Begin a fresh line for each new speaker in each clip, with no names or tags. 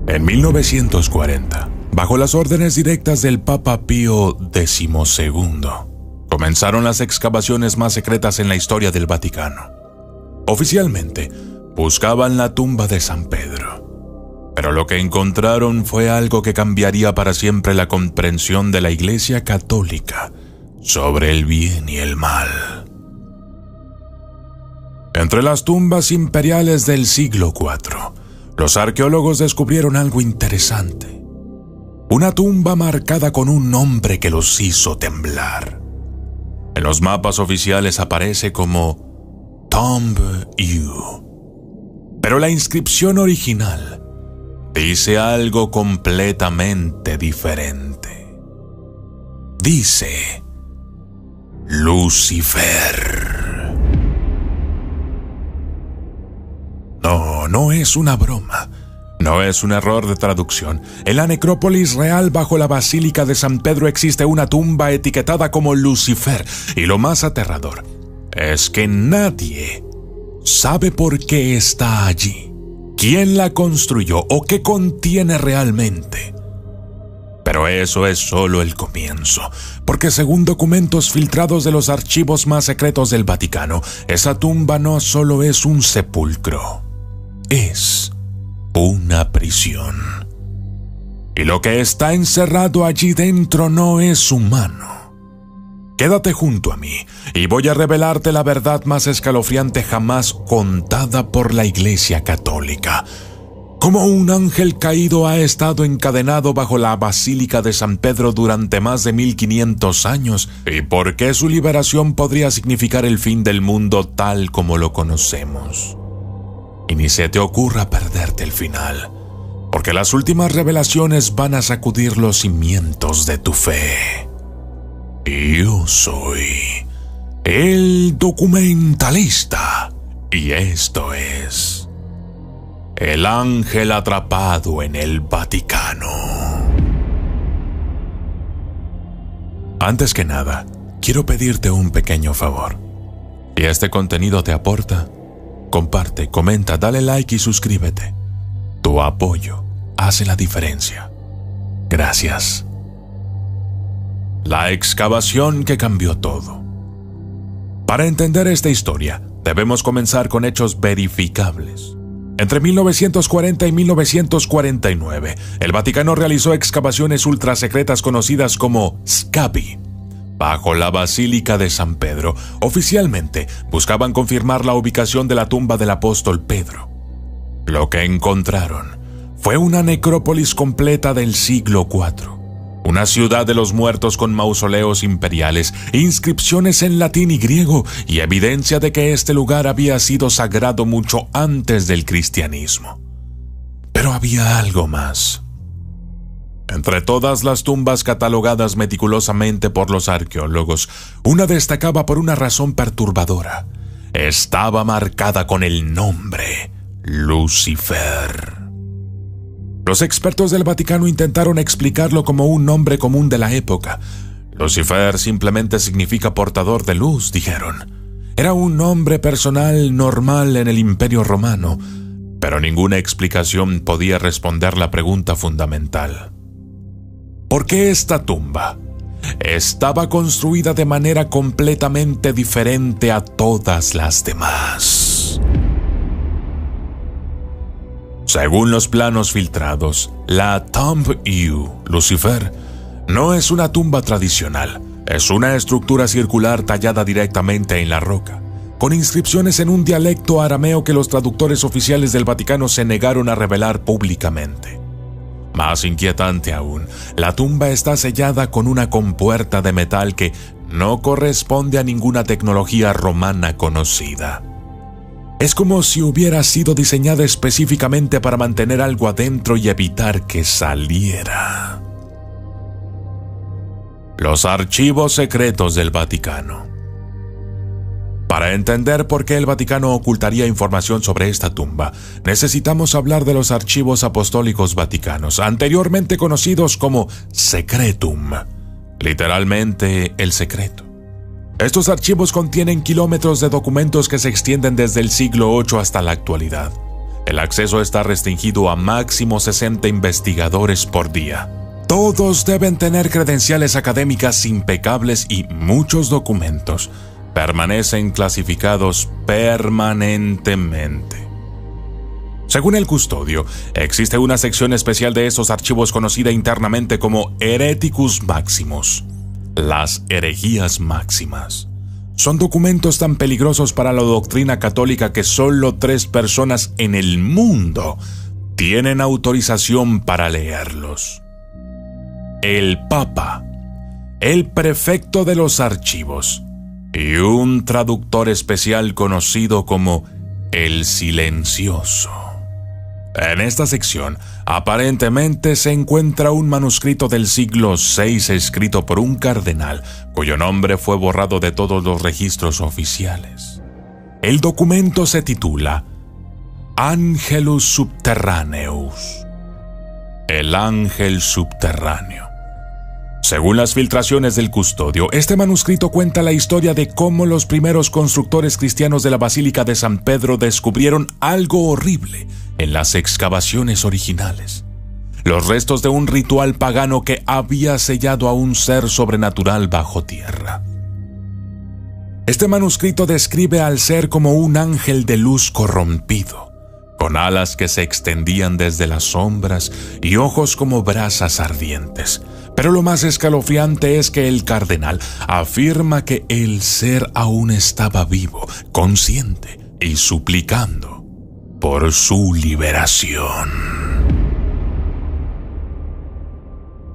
En 1940, bajo las órdenes directas del Papa Pío XII, comenzaron las excavaciones más secretas en la historia del Vaticano. Oficialmente, buscaban la tumba de San Pedro, pero lo que encontraron fue algo que cambiaría para siempre la comprensión de la Iglesia Católica sobre el bien y el mal. Entre las tumbas imperiales del siglo IV, los arqueólogos descubrieron algo interesante. Una tumba marcada con un nombre que los hizo temblar. En los mapas oficiales aparece como Tomb U, pero la inscripción original dice algo completamente diferente. Dice Lucifer. No es una broma. No es un error de traducción. En la necrópolis real bajo la Basílica de San Pedro existe una tumba etiquetada como Lucifer. Y lo más aterrador es que nadie sabe por qué está allí, quién la construyó o qué contiene realmente. Pero eso es solo el comienzo, porque según documentos filtrados de los archivos más secretos del Vaticano, esa tumba no solo es un sepulcro, es una prisión. Y lo que está encerrado allí dentro no es humano. Quédate junto a mí y voy a revelarte la verdad más escalofriante jamás contada por la Iglesia Católica. Cómo un ángel caído ha estado encadenado bajo la Basílica de San Pedro durante más de 1500 años y por qué su liberación podría significar el fin del mundo tal como lo conocemos. Y ni se te ocurra perderte el final, porque las últimas revelaciones van a sacudir los cimientos de tu fe. Yo soy el documentalista, y esto es El ángel atrapado en el Vaticano. Antes que nada, quiero pedirte un pequeño favor. Si este contenido te aporta, comparte, comenta, dale like y suscríbete. Tu apoyo hace la diferencia. Gracias. La excavación que cambió todo. Para entender esta historia, debemos comenzar con hechos verificables. Entre 1940 y 1949, el Vaticano realizó excavaciones ultrasecretas conocidas como scavi bajo la Basílica de San Pedro. Oficialmente, buscaban confirmar la ubicación de la tumba del apóstol Pedro. Lo que encontraron fue una necrópolis completa del siglo IV, una ciudad de los muertos con mausoleos imperiales, inscripciones en latín y griego y evidencia de que este lugar había sido sagrado mucho antes del cristianismo. Pero había algo más. Entre todas las tumbas catalogadas meticulosamente por los arqueólogos, una destacaba por una razón perturbadora. Estaba marcada con el nombre Lucifer. Los expertos del Vaticano intentaron explicarlo como un nombre común de la época. Lucifer simplemente significa portador de luz, dijeron. Era un nombre personal normal en el Imperio Romano, pero ninguna explicación podía responder la pregunta fundamental. ¿Por qué esta tumba estaba construida de manera completamente diferente a todas las demás? Según los planos filtrados, la Tomb U, Lucifer, no es una tumba tradicional. Es una estructura circular tallada directamente en la roca, con inscripciones en un dialecto arameo que los traductores oficiales del Vaticano se negaron a revelar públicamente. Más inquietante aún, la tumba está sellada con una compuerta de metal que no corresponde a ninguna tecnología romana conocida. Es como si hubiera sido diseñada específicamente para mantener algo adentro y evitar que saliera. Los archivos secretos del Vaticano. Para entender por qué el Vaticano ocultaría información sobre esta tumba, necesitamos hablar de los archivos apostólicos vaticanos, anteriormente conocidos como Secretum, literalmente el secreto. Estos archivos contienen kilómetros de documentos que se extienden desde el siglo VIII hasta la actualidad. El acceso está restringido a máximo 60 investigadores por día. Todos deben tener credenciales académicas impecables y muchos documentos permanecen clasificados permanentemente. Según el custodio, existe una sección especial de esos archivos conocida internamente como Hereticus Maximus, las herejías máximas. Son documentos tan peligrosos para la doctrina católica que solo 3 personas en el mundo tienen autorización para leerlos: el Papa, el prefecto de los archivos y un traductor especial conocido como el Silencioso. En esta sección, aparentemente se encuentra un manuscrito del siglo VI escrito por un cardenal, cuyo nombre fue borrado de todos los registros oficiales. El documento se titula Angelus Subterraneus, el ángel subterráneo. Según las filtraciones del custodio, este manuscrito cuenta la historia de cómo los primeros constructores cristianos de la Basílica de San Pedro descubrieron algo horrible en las excavaciones originales: los restos de un ritual pagano que había sellado a un ser sobrenatural bajo tierra. Este manuscrito describe al ser como un ángel de luz corrompido, con alas que se extendían desde las sombras y ojos como brasas ardientes. Pero lo más escalofriante es que el cardenal afirma que el ser aún estaba vivo, consciente y suplicando por su liberación.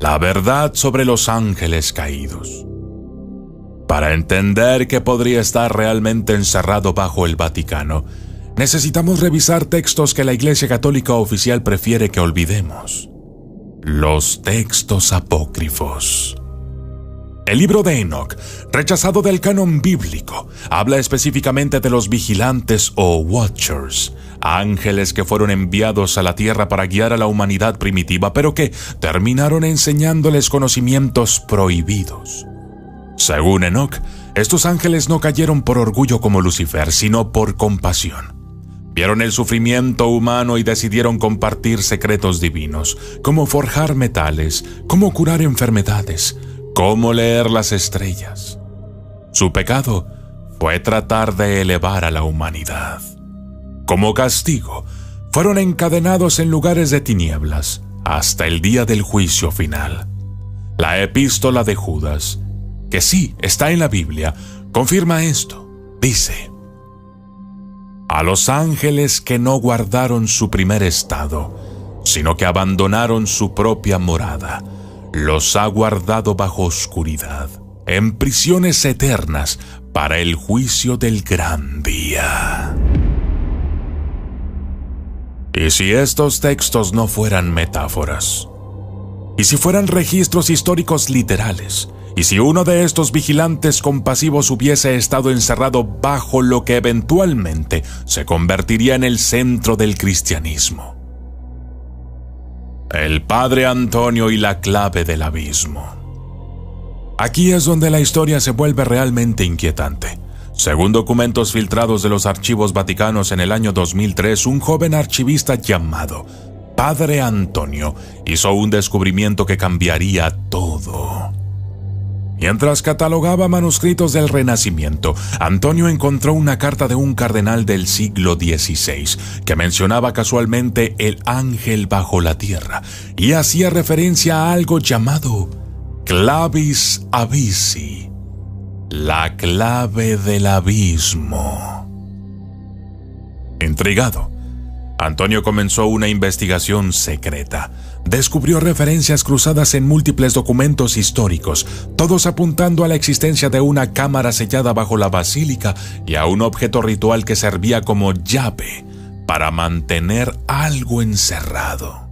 La verdad sobre los ángeles caídos. Para entender qué podría estar realmente encerrado bajo el Vaticano, necesitamos revisar textos que la Iglesia Católica oficial prefiere que olvidemos: los textos apócrifos. El libro de Enoc, rechazado del canon bíblico, habla específicamente de los vigilantes o watchers, ángeles que fueron enviados a la tierra para guiar a la humanidad primitiva, pero que terminaron enseñándoles conocimientos prohibidos. Según Enoc, estos ángeles no cayeron por orgullo como Lucifer, sino por compasión. Vieron el sufrimiento humano y decidieron compartir secretos divinos, como forjar metales, cómo curar enfermedades, cómo leer las estrellas. Su pecado fue tratar de elevar a la humanidad. Como castigo, fueron encadenados en lugares de tinieblas hasta el día del juicio final. La epístola de Judas, que sí está en la Biblia, confirma esto. Dice: a los ángeles que no guardaron su primer estado, sino que abandonaron su propia morada, los ha guardado bajo oscuridad, en prisiones eternas, para el juicio del gran día. ¿Y si estos textos no fueran metáforas? ¿Y si fueran registros históricos literales? ¿Y si uno de estos vigilantes compasivos hubiese estado encerrado bajo lo que eventualmente se convertiría en el centro del cristianismo? El Padre Antonio y la clave del abismo. Aquí es donde la historia se vuelve realmente inquietante. Según documentos filtrados de los archivos vaticanos en el año 2003, un joven archivista llamado Padre Antonio hizo un descubrimiento que cambiaría todo. Mientras catalogaba manuscritos del Renacimiento, Antonio encontró una carta de un cardenal del siglo XVI que mencionaba casualmente el ángel bajo la tierra y hacía referencia a algo llamado clavis abyssi, la clave del abismo. Intrigado, Antonio comenzó una investigación secreta. Descubrió referencias cruzadas en múltiples documentos históricos, todos apuntando a la existencia de una cámara sellada bajo la basílica y a un objeto ritual que servía como llave para mantener algo encerrado.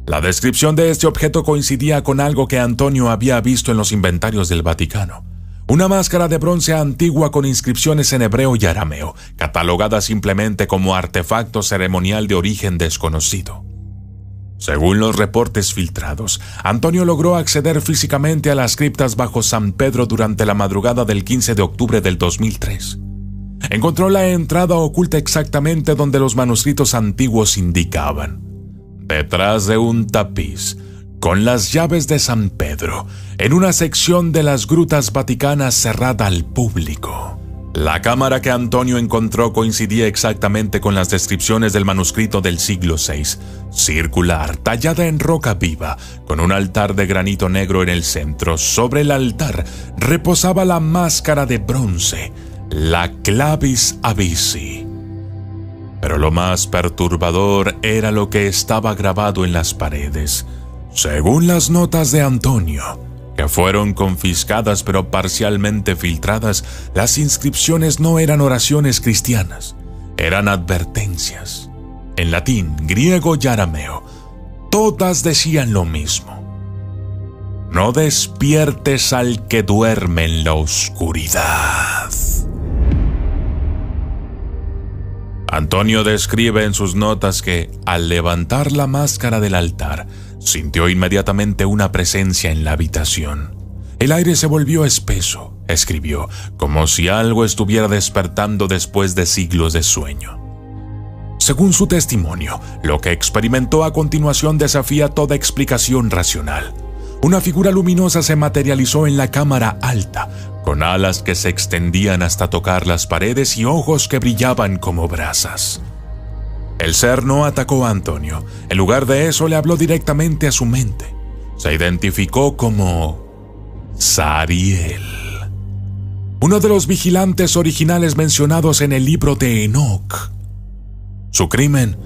La descripción de este objeto coincidía con algo que Antonio había visto en los inventarios del Vaticano: una máscara de bronce antigua con inscripciones en hebreo y arameo, catalogada simplemente como artefacto ceremonial de origen desconocido. Según los reportes filtrados, Antonio logró acceder físicamente a las criptas bajo San Pedro durante la madrugada del 15 de octubre del 2003. Encontró la entrada oculta exactamente donde los manuscritos antiguos indicaban, detrás de un tapiz, con las llaves de San Pedro, en una sección de las grutas vaticanas cerrada al público. La cámara que Antonio encontró coincidía exactamente con las descripciones del manuscrito del siglo VI, circular, tallada en roca viva, con un altar de granito negro en el centro. Sobre el altar reposaba la máscara de bronce, la Clavis Abysi. Pero lo más perturbador era lo que estaba grabado en las paredes. Según las notas de Antonio, que fueron confiscadas pero parcialmente filtradas, las inscripciones no eran oraciones cristianas, eran advertencias. En latín, griego y arameo, todas decían lo mismo: no despiertes al que duerme en la oscuridad. Antonio describe en sus notas que, al levantar la máscara del altar, sintió inmediatamente una presencia en la habitación. El aire se volvió espeso, escribió, como si algo estuviera despertando después de siglos de sueño. Según su testimonio, lo que experimentó a continuación desafía toda explicación racional. Una figura luminosa se materializó en la cámara alta, con alas que se extendían hasta tocar las paredes y ojos que brillaban como brasas. El ser no atacó a Antonio. En lugar de eso, le habló directamente a su mente. Se identificó como Sariel, uno de los vigilantes originales mencionados en el libro de Enoch. Su crimen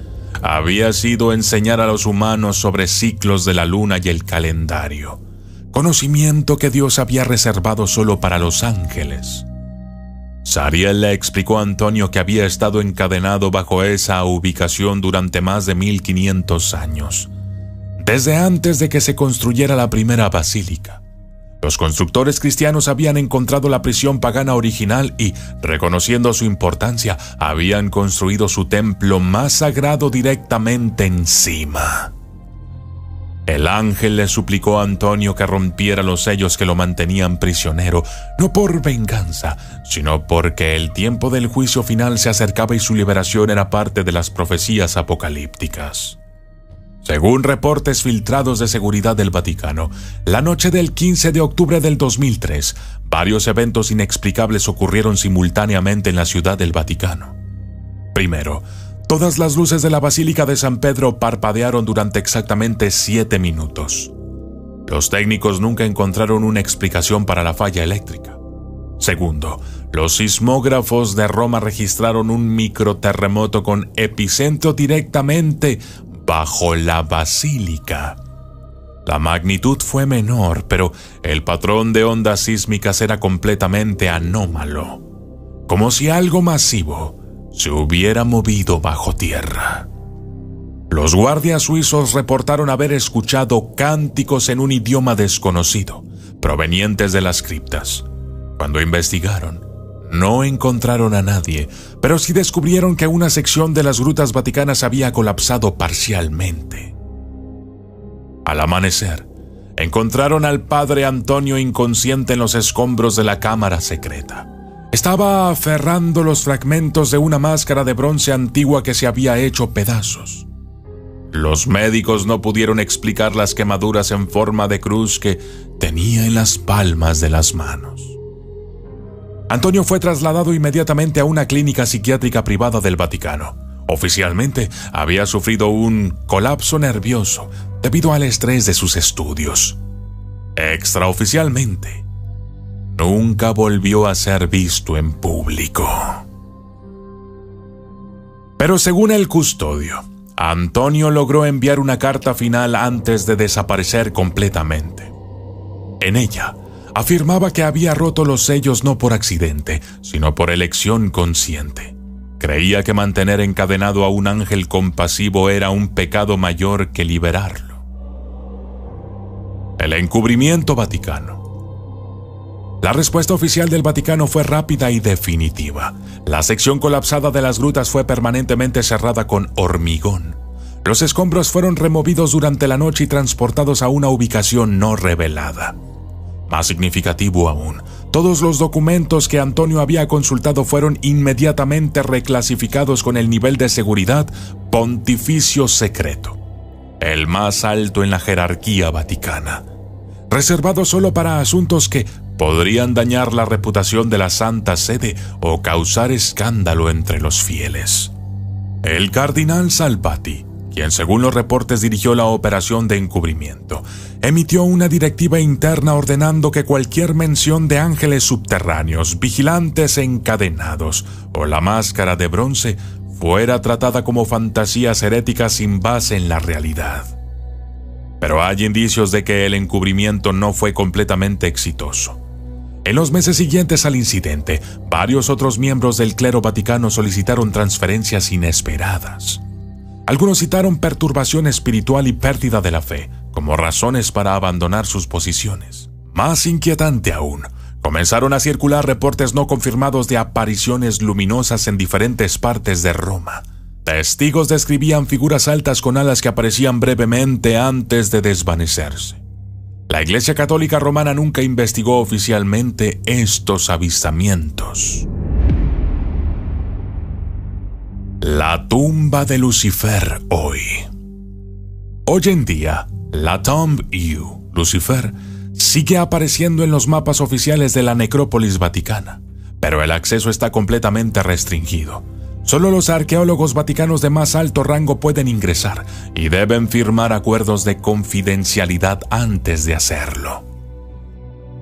había sido enseñar a los humanos sobre ciclos de la luna y el calendario, conocimiento que Dios había reservado solo para los ángeles. Sariel le explicó a Antonio que había estado encadenado bajo esa ubicación durante más de 1500 años, desde antes de que se construyera la primera basílica. Los constructores cristianos habían encontrado la prisión pagana original y, reconociendo su importancia, habían construido su templo más sagrado directamente encima. El ángel le suplicó a Antonio que rompiera los sellos que lo mantenían prisionero, no por venganza, sino porque el tiempo del juicio final se acercaba y su liberación era parte de las profecías apocalípticas. Según reportes filtrados de seguridad del Vaticano, la noche del 15 de octubre del 2003, varios eventos inexplicables ocurrieron simultáneamente en la ciudad del Vaticano. Primero, todas las luces de la Basílica de San Pedro parpadearon durante exactamente 7 minutos. Los técnicos nunca encontraron una explicación para la falla eléctrica. Segundo, los sismógrafos de Roma registraron un microterremoto con epicentro directamente bajo la basílica. La magnitud fue menor, pero el patrón de ondas sísmicas era completamente anómalo, como si algo masivo se hubiera movido bajo tierra. Los guardias suizos reportaron haber escuchado cánticos en un idioma desconocido, provenientes de las criptas. Cuando investigaron, no encontraron a nadie, pero sí descubrieron que una sección de las grutas vaticanas había colapsado parcialmente. Al amanecer, encontraron al padre Antonio inconsciente en los escombros de la cámara secreta. Estaba aferrando los fragmentos de una máscara de bronce antigua que se había hecho pedazos. Los médicos no pudieron explicar las quemaduras en forma de cruz que tenía en las palmas de las manos. Antonio fue trasladado inmediatamente a una clínica psiquiátrica privada del Vaticano. Oficialmente, había sufrido un colapso nervioso debido al estrés de sus estudios. Extraoficialmente, nunca volvió a ser visto en público. Pero según el custodio, Antonio logró enviar una carta final antes de desaparecer completamente. En ella, afirmaba que había roto los sellos no por accidente, sino por elección consciente. Creía que mantener encadenado a un ángel compasivo era un pecado mayor que liberarlo. El encubrimiento vaticano. La respuesta oficial del Vaticano fue rápida y definitiva. La sección colapsada de las grutas fue permanentemente cerrada con hormigón. Los escombros fueron removidos durante la noche y transportados a una ubicación no revelada. Más significativo aún, Todos los documentos que Antonio había consultado fueron inmediatamente reclasificados con el nivel de seguridad pontificio secreto, el más alto en la jerarquía vaticana, reservado solo para asuntos que podrían dañar la reputación de la Santa Sede o causar escándalo entre los fieles. El cardenal Salvati, quien según los reportes dirigió la operación de encubrimiento, emitió una directiva interna ordenando que cualquier mención de ángeles subterráneos, vigilantes encadenados o la máscara de bronce fuera tratada como fantasías heréticas sin base en la realidad. Pero hay indicios de que el encubrimiento no fue completamente exitoso. En los meses siguientes al incidente, varios otros miembros del clero vaticano solicitaron transferencias inesperadas. Algunos citaron perturbación espiritual y pérdida de la fe como razones para abandonar sus posiciones. Más inquietante aún, comenzaron a circular reportes no confirmados de apariciones luminosas en diferentes partes de Roma. Testigos describían figuras altas con alas que aparecían brevemente antes de desvanecerse. La Iglesia Católica Romana nunca investigó oficialmente estos avistamientos. La tumba de Lucifer hoy. Hoy en día, la Tomb U, Lucifer, sigue apareciendo en los mapas oficiales de la necrópolis vaticana, pero el acceso está completamente restringido. Solo los arqueólogos vaticanos de más alto rango pueden ingresar y deben firmar acuerdos de confidencialidad antes de hacerlo.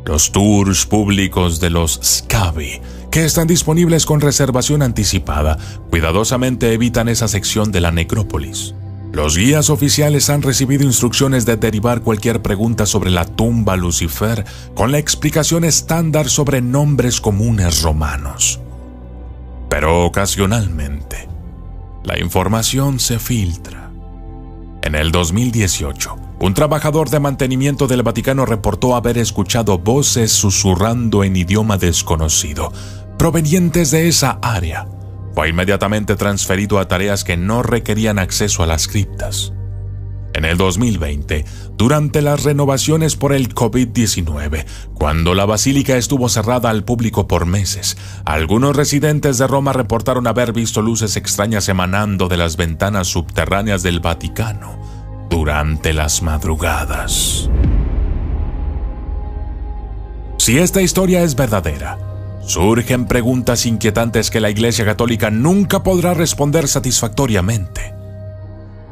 Los tours públicos de los scavi, que están disponibles con reservación anticipada, cuidadosamente evitan esa sección de la necrópolis. Los guías oficiales han recibido instrucciones de derivar cualquier pregunta sobre la tumba Lucifer con la explicación estándar sobre nombres comunes romanos. Pero ocasionalmente, la información se filtra. En el 2018, un trabajador de mantenimiento del Vaticano reportó haber escuchado voces susurrando en idioma desconocido, provenientes de esa área. Fue inmediatamente transferido a tareas que no requerían acceso a las criptas. En el 2020, durante las renovaciones por el COVID-19, cuando la basílica estuvo cerrada al público por meses, algunos residentes de Roma reportaron haber visto luces extrañas emanando de las ventanas subterráneas del Vaticano durante las madrugadas. Si esta historia es verdadera, surgen preguntas inquietantes que la Iglesia Católica nunca podrá responder satisfactoriamente.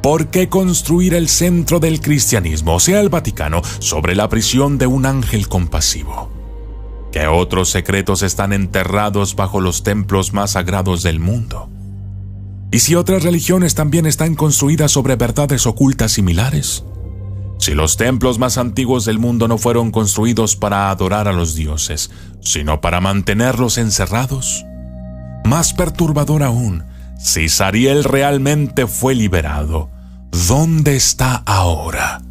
¿Por qué construir el centro del cristianismo, o sea el Vaticano, sobre la prisión de un ángel compasivo? ¿Qué otros secretos están enterrados bajo los templos más sagrados del mundo? ¿Y si otras religiones también están construidas sobre verdades ocultas similares? Si los templos más antiguos del mundo no fueron construidos para adorar a los dioses, sino para mantenerlos encerrados. Más perturbador aún, si Sariel realmente fue liberado, ¿dónde está ahora?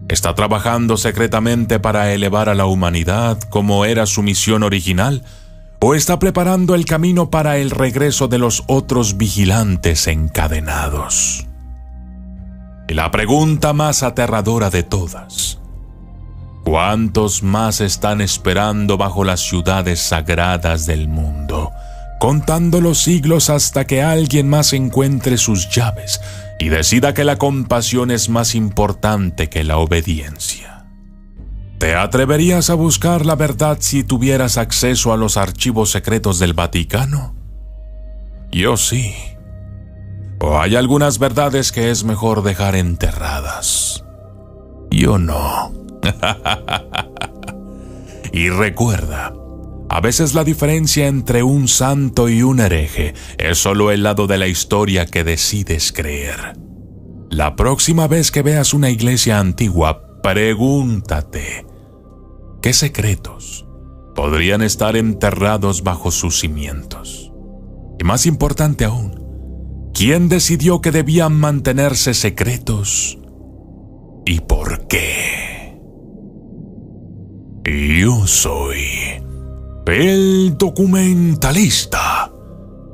¿Está trabajando secretamente para elevar a la humanidad como era su misión original? ¿O está preparando el camino para el regreso de los otros vigilantes encadenados? Y la pregunta más aterradora de todas: ¿cuántos más están esperando bajo las ciudades sagradas del mundo, contando los siglos hasta que alguien más encuentre sus llaves y decida que la compasión es más importante que la obediencia? ¿Te atreverías a buscar la verdad si tuvieras acceso a los archivos secretos del Vaticano? Yo sí. ¿O hay algunas verdades que es mejor dejar enterradas? Yo no. Y recuerda, a veces la diferencia entre un santo y un hereje es solo el lado de la historia que decides creer. La próxima vez que veas una iglesia antigua, pregúntate: ¿qué secretos podrían estar enterrados bajo sus cimientos? Y más importante aún, ¿quién decidió que debían mantenerse secretos? ¿Y por qué? Yo soy el documentalista.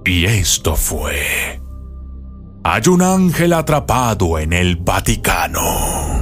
Y esto fue: hay un ángel atrapado en el Vaticano.